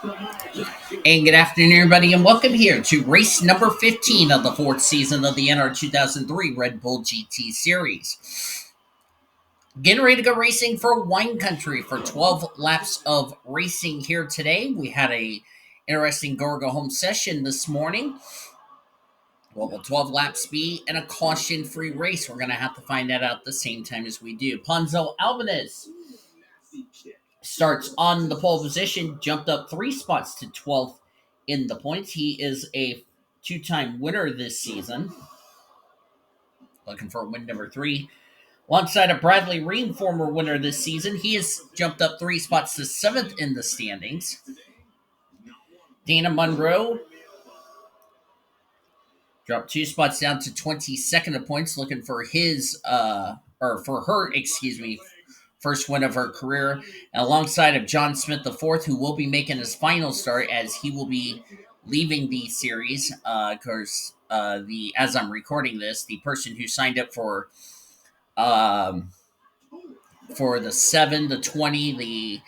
And good afternoon, everybody, and welcome here to race number 15 of the fourth season of the NR2003 Red Bull GT Series. Getting ready to go racing for wine country for 12 laps of racing here today. We had a interesting go home session this morning. What will 12 laps be and a caution-free race? We're going to have to find that out the same time as we do. P Albanus starts on the pole position, jumped up 3 spots to 12th in the points. He is a two-time winner this season. Looking for win number 3. Alongside of Bradley Reim, former winner this season, he has jumped up 3 spots to 7th in the standings. D Monroe dropped 2 spots down to 22nd of points, looking for first win of her career. And alongside of J Simth R, who will be making his final start as he will be leaving the series. Because as I'm recording this, the person who signed up for the 7, the 20, the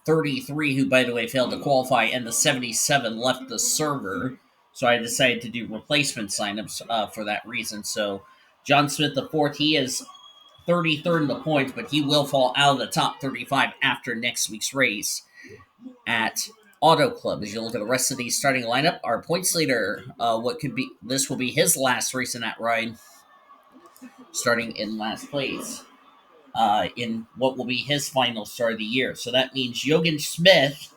33, who by the way failed to qualify, and the 77 left the server. So I decided to do replacement signups for that reason. So J Simth R, he is 33rd in the points, but he will fall out of the top 35 after next week's race at Auto Club. As you look at the rest of the starting lineup, our points leader, this will be his last race in that ride, starting in last place in what will be his final start of the year. So that means Jogan Smith,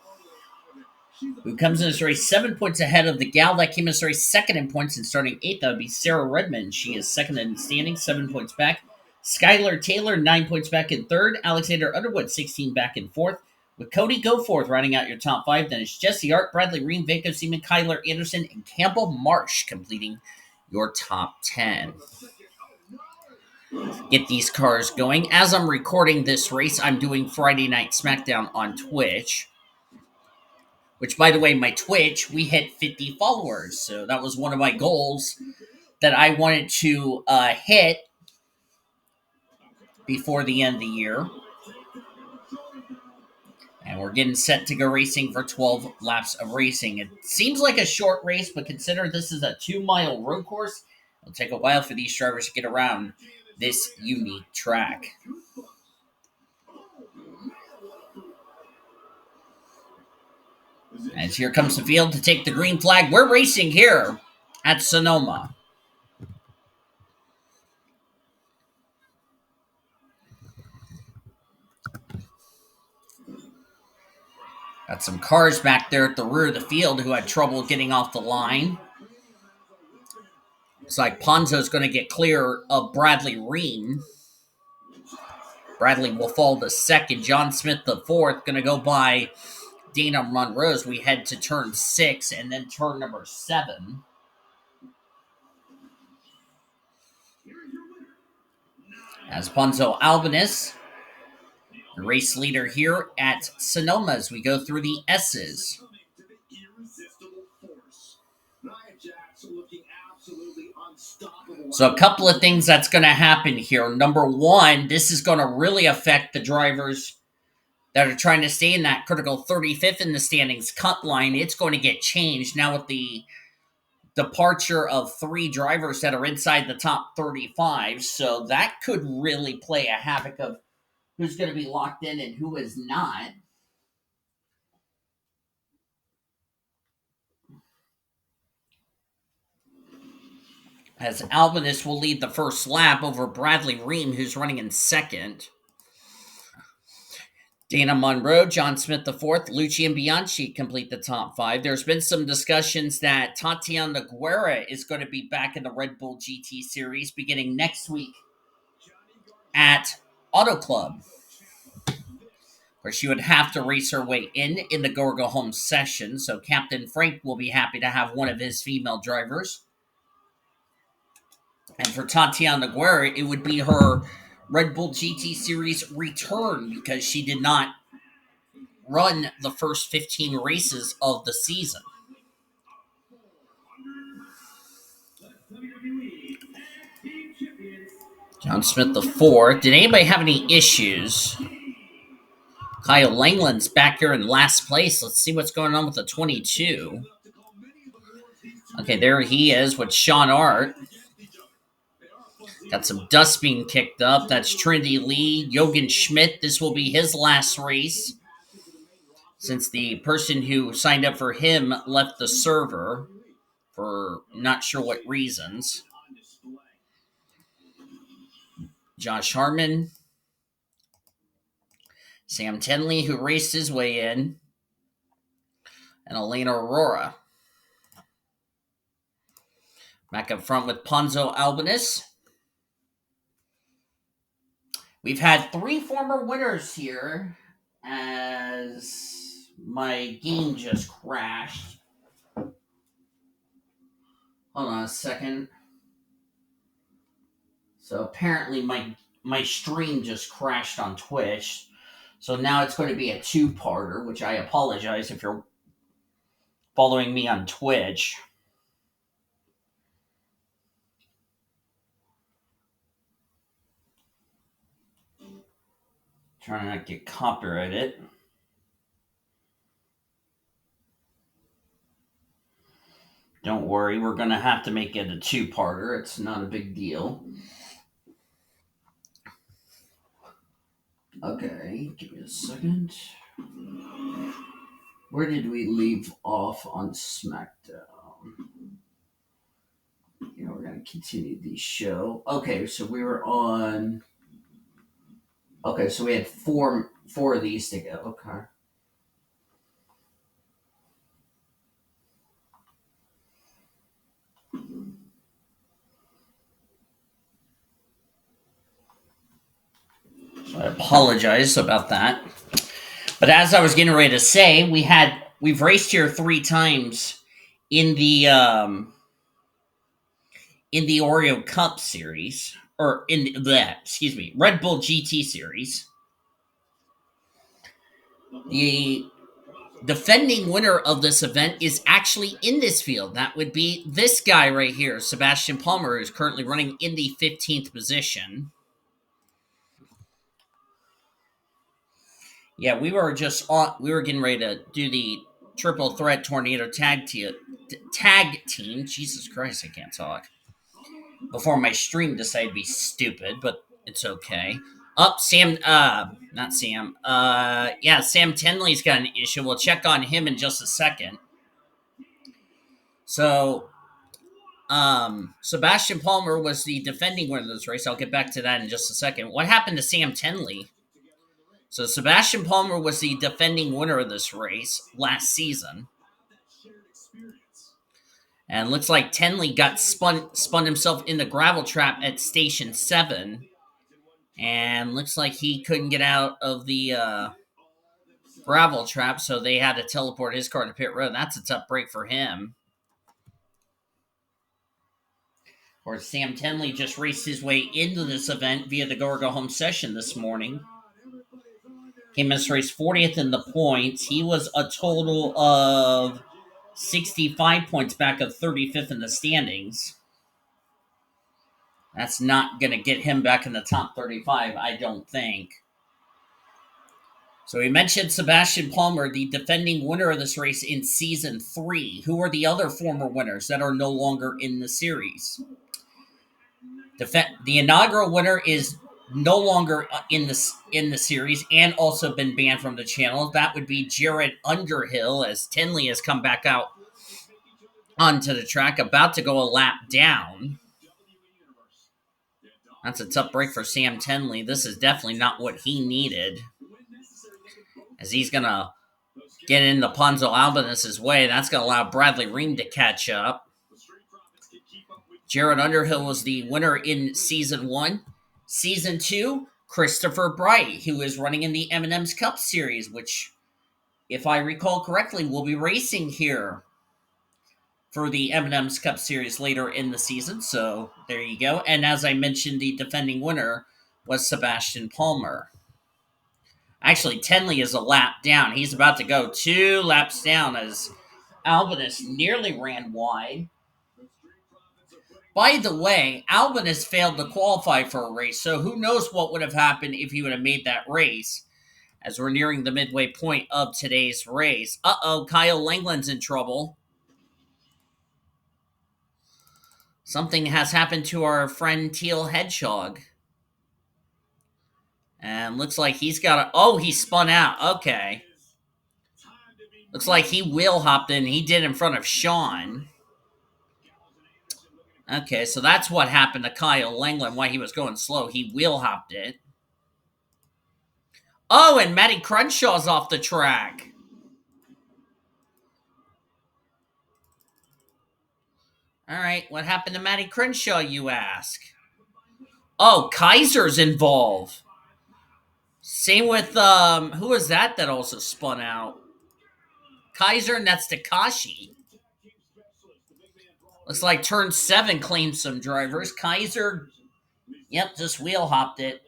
who comes in this race 7 points ahead of the gal that came in this race second in points and starting 8th. That would be Sarah Redmond. She is second in standing, 7 points back. Skylar Taylor, 9 points back in third. Alexander Underwood, 16 back in fourth. With Cody Goforth rounding out your top 5. Then it's J Ard, Bradley Reim, Vaco Seaman, Kyler Anderson, and Campbell Marsh completing your top 10. Get these cars going. As I'm recording this race, I'm doing Friday Night SmackDown on Twitch. Which, by the way, my Twitch, we hit 50 followers. So that was one of my goals that I wanted to hit before the end of the year. And we're getting set to go racing for 12 laps of racing. It seems like a short race, but consider this is a 2-mile road course. It'll take a while for these drivers to get around this unique track. As here comes the field to take the green flag. We're racing here at Sonoma. Got some cars back there at the rear of the field who had trouble getting off the line. Looks like Ponzo's going to get clear of Bradley Reim. Bradley will fall to second. J Simth R going to go by D Monroe as we head to turn 6 and then turn number 7. As P Albanus, the race leader here at Sonoma as we go through the S's. So a couple of things that's going to happen here. Number one, this is going to really affect the drivers that are trying to stay in that critical 35th in the standings cut line. It's going to get changed now with the departure of 3 drivers that are inside the top 35. So that could really play a havoc of who's going to be locked in and who is not. As Albanus will lead the first lap over Bradley Reim, who's running in second. D Monroe, J Simth R, Lucci, and Bianchi complete the top 5. There's been some discussions that Tatiana Guerra is going to be back in the Red Bull GT Series beginning next week at Auto Club, where she would have to race her way in the go home session. So Captain Frank will be happy to have one of his female drivers. And for Tatiana Guerra, it would be her Red Bull GT Series return because she did not run the first 15 races of the season. J Simth R. Did anybody have any issues Kyle Langeland's back here in last place. Let's see what's going on with the 22. Okay, there he is with Sean Art. Got some dust being kicked up. That's Trinity Lee, Jochen Schmidt. This will be his last race since the person who signed up for him left the server for not sure what reasons. Josh Harmon, Sam Tenley, who raced his way in, and Elena Aurora. Back up front with Ponzo Albanus. We've had 3 former winners here as my game just crashed. Hold on a second. So apparently my stream just crashed on Twitch. So now it's going to be a 2-parter, which I apologize if you're following me on Twitch. Trying not to get copyrighted. Don't worry, we're going to have to make it a 2-parter. It's not a big deal. Okay, give me a second. Where did we leave off on SmackDown? Yeah, we're going to continue the show. Okay, so we were on... Okay, so we had four of these to go. Okay. So I apologize about that. But as I was getting ready to say, we've raced here 3 times in the Oreo Cup series, or in the Red Bull GT series. The defending winner of this event is actually in this field. That would be this guy right here, Sebastian Palmer, who's currently running in the 15th position. Yeah, we were getting ready to do the triple threat tornado tag team. Jesus Christ, I can't talk. Before my stream decided to be stupid, but it's okay. Sam Tenley's got an issue. We'll check on him in just a second. So, Sebastian Palmer was the defending winner of this race. I'll get back to that in just a second. What happened to Sam Tenley? So, Sebastian Palmer was the defending winner of this race last season. And looks like Tenley got spun himself in the gravel trap at Station 7. And looks like he couldn't get out of the gravel trap, so they had to teleport his car to pit road. That's a tough break for him. Or Sam Tenley just raced his way into this event via the Go or Go Home session this morning. Came in this race 40th in the points. He was a total of 65 points back of 35th in the standings. That's not going to get him back in the top 35, I don't think. So we mentioned Sebastian Palmer, the defending winner of this race in Season 3. Who are the other former winners that are no longer in the series? The inaugural winner is no longer in the series and also been banned from the channel. That would be Jared Underhill, as Tenley has come back out onto the track, about to go a lap down. That's a tough break for Sam Tenley. This is definitely not what he needed, as he's going to get into Ponzo Albanus' way. That's going to allow Bradley Ream to catch up. Jared Underhill was the winner in Season 1. Season 2, Christopher Bright, who is running in the M&M's Cup Series, which, if I recall correctly, will be racing here for the M&M's Cup Series later in the season. So there you go. And as I mentioned, the defending winner was Sebastian Palmer. Actually, Tenley is a lap down. He's about to go 2 laps down as Albanus nearly ran wide. By the way, Albanus failed to qualify for a race, so who knows what would have happened if he would have made that race, as we're nearing the midway point of today's race. Uh-oh, Kyle Langeland's in trouble. Something has happened to our friend Teal Hedgehog. And looks like he's got a... Oh, he spun out. Okay. Looks like he wheel hopped in. He did in front of Sean. Okay, so that's what happened to Kyle Langeland, why he was going slow. He wheel hopped it. Oh, and Matty Crenshaw's off the track. All right, what happened to Matty Crenshaw, you ask? Oh, Kaiser's involved. Same with, who was that also spun out? Kaiser, and that's Takashi. Looks like turn 7 claimed some drivers. Kaiser, yep, just wheel hopped it.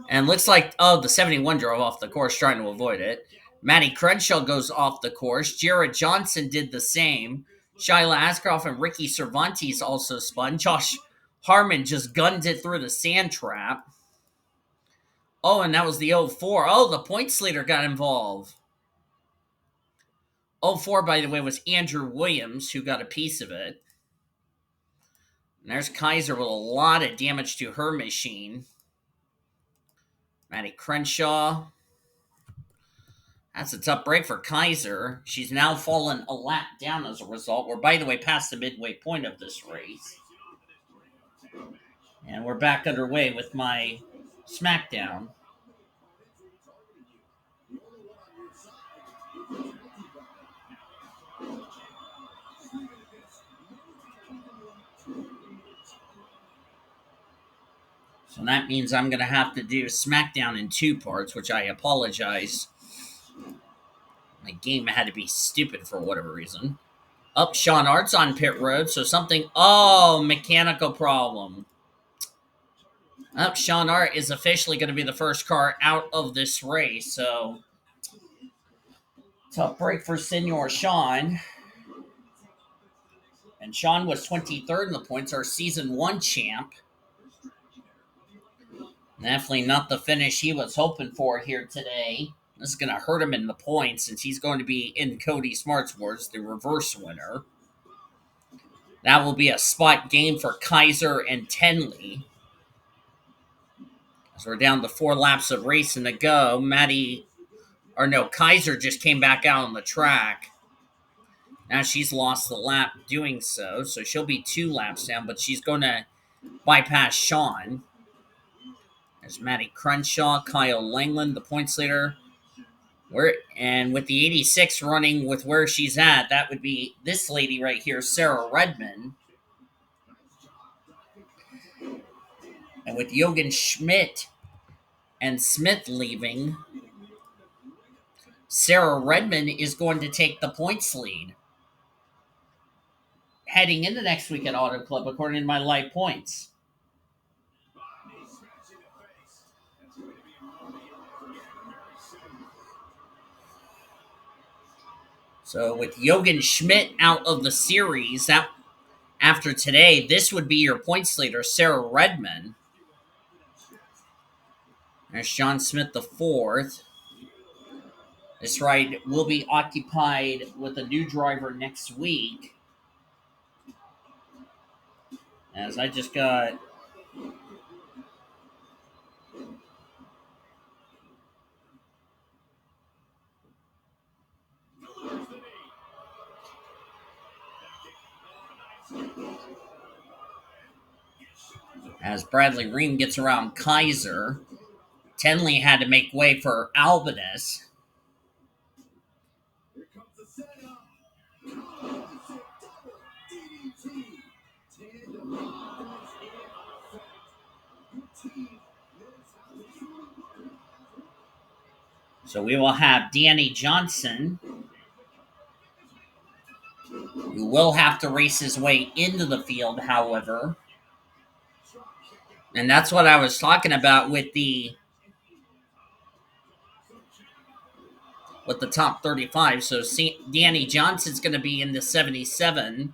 And looks like, oh, the 71 drove off the course trying to avoid it. Matty Crenshaw goes off the course. Jared Johnson did the same. Shyla Ascroft and Ricky Cervantes also spun. Josh Harmon just gunned it through the sand trap. Oh, and that was the 04. Oh, the points leader got involved. 04, by the way, was Andrew Williams, who got a piece of it. And there's Kaiser with a lot of damage to her machine. Matty Crenshaw. That's a tough break for Kaiser. She's now fallen a lap down as a result. We're, by the way, past the midway point of this race. And we're back underway with my SmackDown. So that means I'm going to have to do SmackDown in 2 parts, which I apologize. My game had to be stupid for whatever reason. Up, Sean Art's on pit road, so something... Oh, mechanical problem. Up, Sean Art is officially going to be the first car out of this race, so... Tough break for Senor Sean. And Sean was 23rd in the points, our Season 1 champ. Definitely not the finish he was hoping for here today. This is going to hurt him in the points since he's going to be in Cody Smart's words, the reverse winner. That will be a spot game for Kaiser and Tenley. As we're down to 4 laps of racing to go, Kaiser just came back out on the track. Now she's lost the lap doing so she'll be 2 laps down, but she's going to bypass Sean. There's Matty Crenshaw, Kyle Langeland, the points leader. And with the 86 running with where she's at, that would be this lady right here, Sarah Redmond. And with Jochen Schmidt and Smith leaving, Sarah Redmond is going to take the points lead. Heading into next week at Auto Club, according to my live points. So with Jochen Schmidt out of the series, after today, this would be your points leader, Sarah Redmond. There's John Smith the 4th. This ride will be occupied with a new driver next week. As I just got... As Bradley Ream gets around Kaiser, Tenley had to make way for Albanus. So we will have Danny Johnson, who will have to race his way into the field, however. And that's what I was talking about with the top 35. So Danny Johnson's going to be in the 77.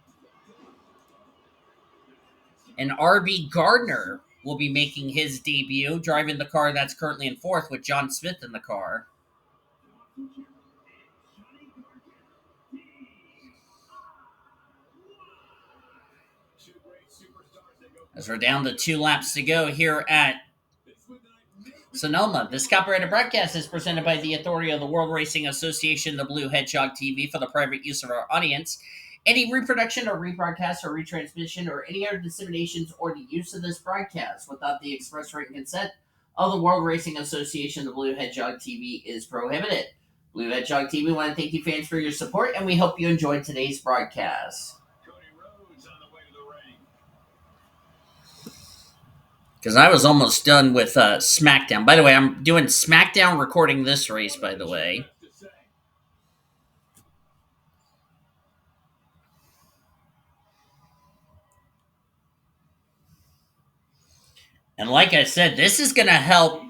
And R.B. Gardner will be making his debut, driving the car that's currently in fourth with J Smith in the car. As we're down to 2 laps to go here at Sonoma. This copyrighted broadcast is presented by the authority of the World Racing Association, the Blue Hedgehog TV, for the private use of our audience. Any reproduction or rebroadcast or retransmission or any other disseminations or the use of this broadcast without the express written consent of the World Racing Association, the Blue Hedgehog TV, is prohibited. Blue Hedgehog TV want to thank you fans for your support, and we hope you enjoyed today's broadcast. Because I was almost done with SmackDown. By the way, I'm doing SmackDown recording this race, by the way. And like I said, this is going to help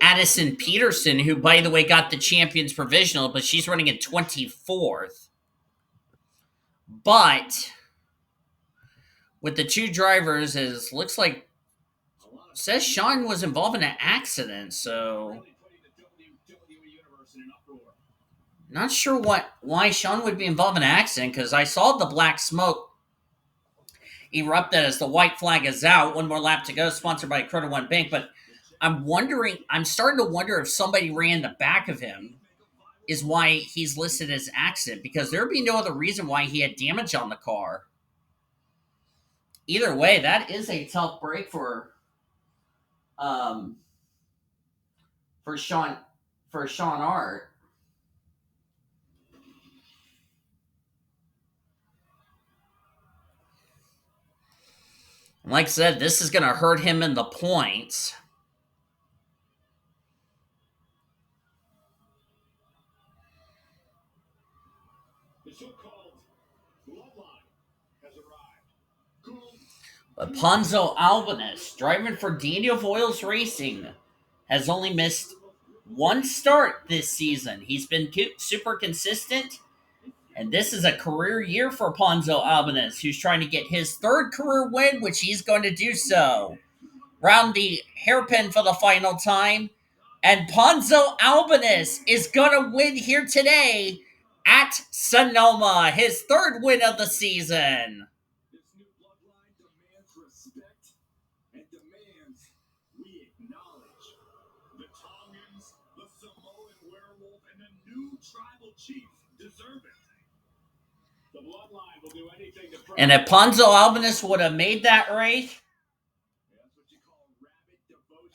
Addison Peterson, who, by the way, got the Champions Provisional, but she's running at 24th. But with the two drivers, it looks like says Sean was involved in an accident, so not sure why Sean would be involved in an accident, because I saw the black smoke erupted as the white flag is out. One more lap to go, sponsored by Credit One Bank. But I'm starting to wonder if somebody ran the back of him is why he's listed as accident, because there'd be no other reason why he had damage on the car. Either way, that is a tough break for Sean Ard. Like I said, this is going to hurt him in the points. But Ponzo Albanus, driving for Daniel Voiles Racing, has only missed one start this season. He's been super consistent, and this is a career year for Ponzo Albanus, who's trying to get his third career win, which he's going to do so. Round the hairpin for the final time, and Ponzo Albanus is going to win here today at Sonoma, his third win of the season. And if Ponzo Albanus would have made that race,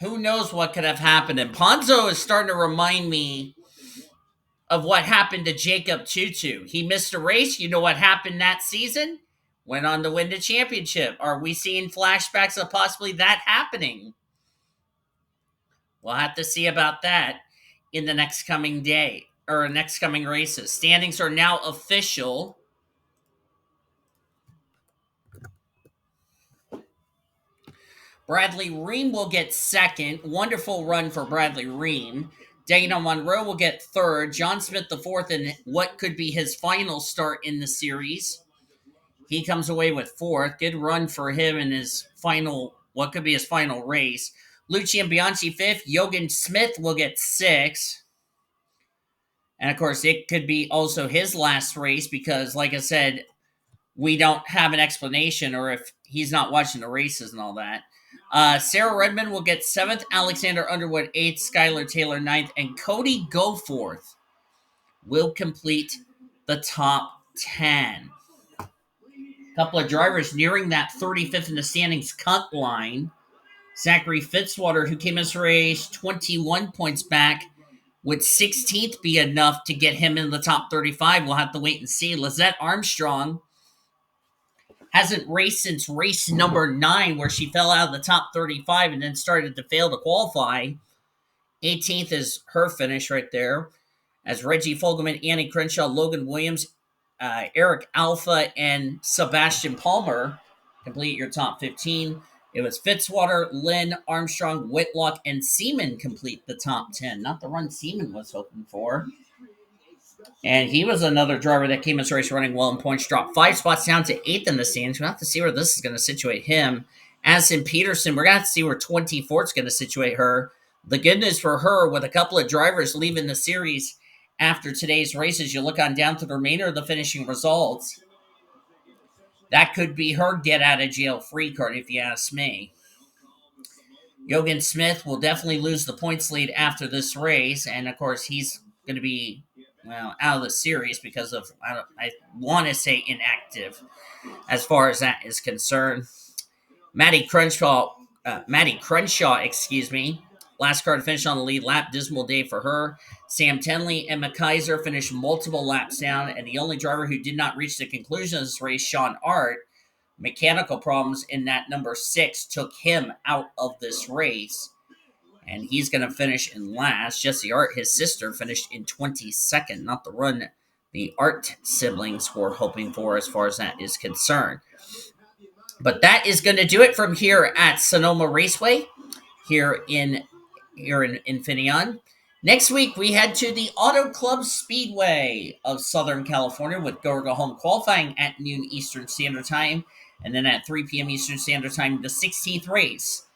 who knows what could have happened. And Ponzo is starting to remind me of what happened to Jacob Tutu. He missed a race. You know what happened that season? Went on to win the championship. Are we seeing flashbacks of possibly that happening? We'll have to see about that in the next coming day, or next coming races. Standings are now official. Bradley Reim will get second. Wonderful run for Bradley Reim. D Monroe will get third. J Smith the fourth in what could be his final start in the series. He comes away with fourth. Good run for him in his final, what could be his final race. Lucian Bianchi fifth. Yogan Smith will get sixth. And of course, it could be also his last race because, like I said, we don't have an explanation, or if he's not watching the races and all that. Sarah Redmond will get 7th, Alexander Underwood 8th, Skylar Taylor 9th, and Cody Goforth will complete the top 10. A couple of drivers nearing that 35th in the standings cut line. Zachary Fitzwater, who came in this race 21 points back, would 16th be enough to get him in the top 35? We'll have to wait and see. Lizette Armstrong hasn't raced since race number 9, where she fell out of the top 35 and then started to fail to qualify. 18th is her finish right there. As Reggie Fogleman, Annie Crenshaw, Logan Williams, Eric Alpha, and Sebastian Palmer complete your top 15. It was Fitzwater, Lynn, Armstrong, Whitlock, and Seaman complete the top 10. Not the run Seaman was hoping for. And he was another driver that came in this race running well in points, dropped 5 spots down to 8th in the standings. We'll have to see where this is going to situate him. Addison Peterson, we're going to have to see where 24's going to situate her. The good news for her, with a couple of drivers leaving the series after today's races, you look on down to the remainder of the finishing results. That could be her get out of jail free card, if you ask me. Jogan Smith will definitely lose the points lead after this race, and of course, he's going to be out of the series because of I want to say inactive as far as that is concerned. Maddie Crenshaw, excuse me. Last car to finish on the lead lap. Dismal day for her. Sam Tenley and McKaiser finished multiple laps down, and the only driver who did not reach the conclusion of this race, J Ard, mechanical problems in that number 6 took him out of this race, and he's going to finish in last. Jessie Art, his sister, finished in 22nd, not the run the Art siblings were hoping for as far as that is concerned. But that is going to do it from here at Sonoma Raceway here in Infineon. Next week, we head to the Auto Club Speedway of Southern California with Go Home qualifying at noon Eastern Standard Time. And then at 3 p.m. Eastern Standard Time, the 16th race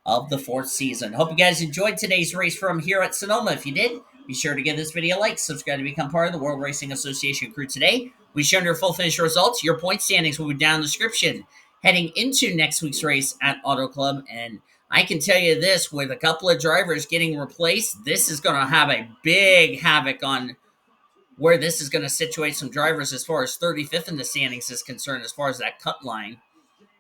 of the 4th season. Hope you guys enjoyed today's race from here at Sonoma. If you did, be sure to give this video a like, subscribe to become part of the World Racing Association crew today. We show your full finish results. Your point standings will be down in the description heading into next week's race at Auto Club. And I can tell you this, with a couple of drivers getting replaced, this is going to have a big havoc on where this is going to situate some drivers as far as 35th in the standings is concerned, as far as that cut line.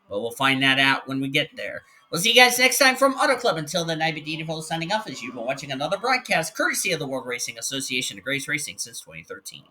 But we'll find that out when we get there. We'll see you guys next time from Auto Club. Until then, I've been D Monroe signing off as you've been watching another broadcast courtesy of the World Racing Association of Grace Racing since 2013.